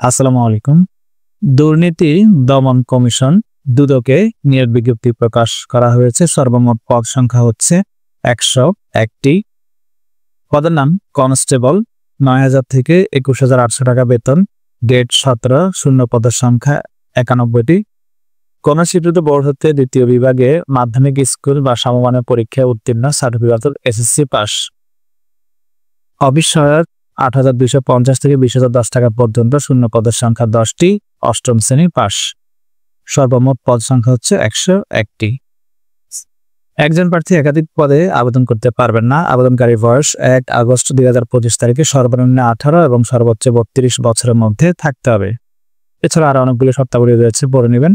আসসালামু আলাইকুম। দুর্নীতি দমন কমিশন দুদকে নিয়োগ বিজ্ঞপ্তি প্রকাশ করা হয়েছে। সর্বমোট পদ সংখ্যা হচ্ছে ১০১টি। পদের নাম কনস্টেবল, ৯,০০০ থেকে ২১,৮০০ টাকা বেতন। গ্রেড ১৭, শূন্য পদের সংখ্যা ৯১টি। কোন স্বীকৃত বোর্ড হতে দ্বিতীয় বিভাগে মাধ্যমিক স্কুল বা সমমানের পরীক্ষায় উত্তীর্ণ, সার্টিফিকেট এসএসসি পাস। অফিস সহায়ক ৮,২৫০ থেকে ২০,০১০ টাকা পর্যন্ত, শূন্য পদের সংখ্যা ১০টি, অষ্টম শ্রেণী পাস। সর্বমোট পদ সংখ্যা হচ্ছে ১০১টি। একজন প্রার্থী একাধিক পদে আবেদন করতে পারবেন না। আবেদনকারী বয়স ১ আগস্ট ২০২৫ তারিখে সর্বনিম্ন ১৮ এবং সর্বোচ্চ ৩২ বছরের মধ্যে থাকতে হবে। এছাড়া আরো অনেকগুলো শর্তাবলী রয়েছে, পড়ে নেবেন।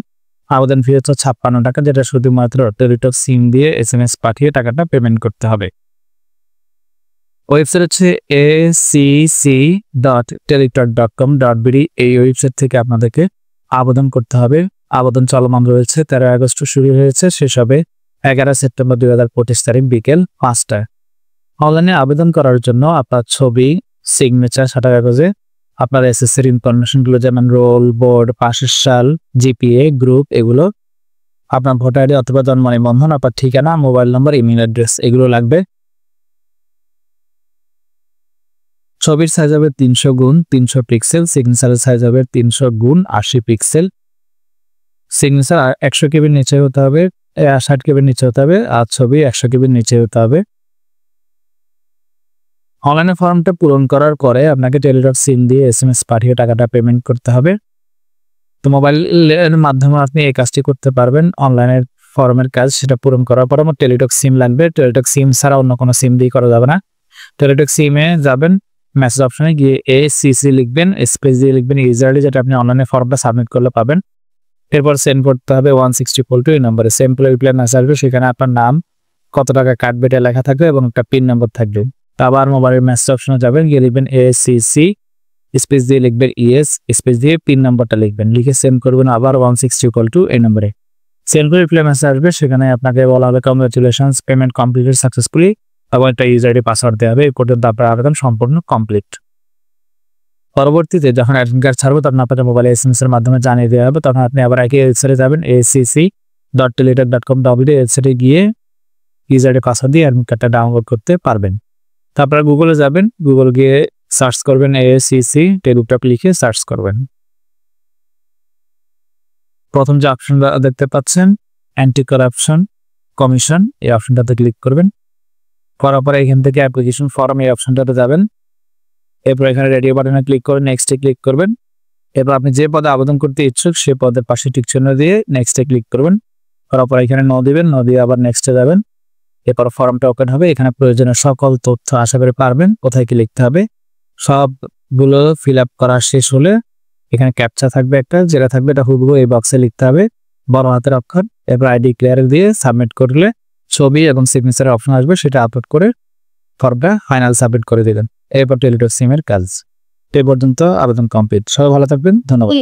আবেদন ফি হচ্ছে ৫৬ টাকা, যেটা শুধুমাত্র টেলিটক সিম দিয়ে SMS পাঠিয়ে টাকাটা পেমেন্ট করতে হবে। ওয়েবসাইট হচ্ছে acc.teletalk.com.bd। এই ওয়েবসাইট থেকে আপনাদেরকে আবেদন করতে হবে। আবেদন চলমান রয়েছে, ১৩ আগস্ট শুরু হয়েছে, শেষ হবে ১১ সেপ্টেম্বর ২০২৫ তারিখ বিকেল ৫টায়। অনলাইনে আবেদন করার জন্য আপনার ছবি, সিগনেচার, সাদা কাগজে আপনার এসএসসির ইনফরমেশনগুলো যেমন রোল, বোর্ড, পাশের সাল, জিপিএ, গ্রুপ, এগুলো, আপনার ভোটার আইডি অথবা জন্ম নিবন্ধন, আপনার ঠিকানা, মোবাইল নম্বর, ইমেল অ্যাড্রেস, এগুলো লাগবে। ছবির সাইজ হবে ৩০০x৩০০ পিক্সেল, সিগনেচারের সাইজ হবে ৩০০x৮০ পিক্সেল। সিগনেচার ১০০ কেবির নিচে হতে হবে, ৬০ কেবির নিচে হতে হবে, আর ছবি ১০০ কেবির নিচে হতে হবে। অনলাইনে ফর্মটা পূরণ করার পরে আপনাকে টেলিটক সিম দিয়ে SMS পাঠিয়ে টাকাটা পেমেন্ট করতে হবে। তো মোবাইলের মাধ্যমে আপনি এই কাজটি করতে পারবেন। অনলাইনের ফর্মের কাজ, সেটা পূরণ করার পর আমার টেলিটক সিম লাগবে। টেলিটক সিম ছাড়া অন্য কোনো সিম দিয়ে করা যাবে না। টেলিটক সিমে যাবেন, মেসেজ অপশনে গিয়ে ACC লিখবেন, স্পেস দিয়ে লিখবেন ইউজারলি, যেটা আপনি অনলাইনে ফর্মটা সাবমিট করলে পাবেন। এরপর সেন্ড করতে হবে 160 এই নম্বরে। সিম্পল রিপ্লাই মেসেজ আসবে, সেখানে আপনার নাম, কত টাকা কাটবে এটা লেখা থাকবে এবং একটা পিন নাম্বার থাকবে। আবার মোবাইলের মেসেজ অপশনে যাবেন, গিয়ে লিখবেন ACC স্পেস দিয়ে লিখবেন ইএস স্পেস দিয়ে পিন নাম্বারটা লিখবেন, লিখে সেন্ড করবেন আবার 160 এই নম্বরে। সেন্ড করে রিপ্লাই মেসেজ আসবে, সেখানে আপনাকে বলা হবে কংগ্রাচুলেশনস, পেমেন্ট কমপ্লিটেড সাকসেসফুলি, এবং একটা ইউজার আইডি পাসওয়ার্ড দেওয়া হবে। এই পর্যন্ত আপনার আবেদন সম্পূর্ণ কমপ্লিট। পরবর্তীতে যখন অ্যাডমিট কার্ড ছাড়বো তখন আপনাদের মোবাইলে SMS এর মাধ্যমে জানিয়ে দেওয়া হবে। তখন আপনি আবার একই ওয়েবসাইটে যাবেন, acc.teletalk.com.bd, ওয়েবসাইটে গিয়ে ইউজার আইডি পাসওয়ার্ড দিয়ে অ্যাডমিট কার্ডটা ডাউনলোড করতে পারবেন। তারপর গুগলে যাবেন, গুগল গিয়ে সার্চ করবেন ACC টেলিটক লিখে সার্চ করবেন। প্রথম যে অপশনটা দেখতে পাচ্ছেন অ্যান্টি কারাপশন কমিশন, এই অপশনটাতে ক্লিক করবেন। করার পরে এখান থেকে অ্যাপ্লিকেশন ফর্ম, এই অপশনটাতে যাবেন। এরপর এখানে রেডিও বাটনে ক্লিক করে নেক্সটে ক্লিক করবেন। এরপর আপনি যে পদে আবেদন করতে ইচ্ছুক সেই পদের পাশে টিক চিহ্ন দিয়ে নেক্সটে ক্লিক করবেন। করার পর এখানে নো দিবেন, নো দিয়ে আবার নেক্সটে যাবেন। এরপর ফর্মটা ওপেন হবে। এখানে প্রয়োজনীয় সকল তথ্য আশা করে পারবেন, কোথায় কি লিখতে হবে সবগুলো ফিল আপ করা শেষ হলে এখানে ক্যাপচা থাকবে একটা, যেটা থাকবে এটা হুবহু এই বক্সে লিখতে হবে, বড় হাতের অক্ষর। এরপর আইডি ক্লিয়ার দিয়ে সাবমিট করলে ছবি এবং সিগনেচারের অপশন আসবে, সেটা আপলোড করে ফর্মটা ফাইনাল সাবমিট করে দিবেন। এরপর টেলিটক সিমের কাজ। এ পর্যন্ত আবেদন কমপ্লিট। সবাই ভালো থাকবেন, ধন্যবাদ।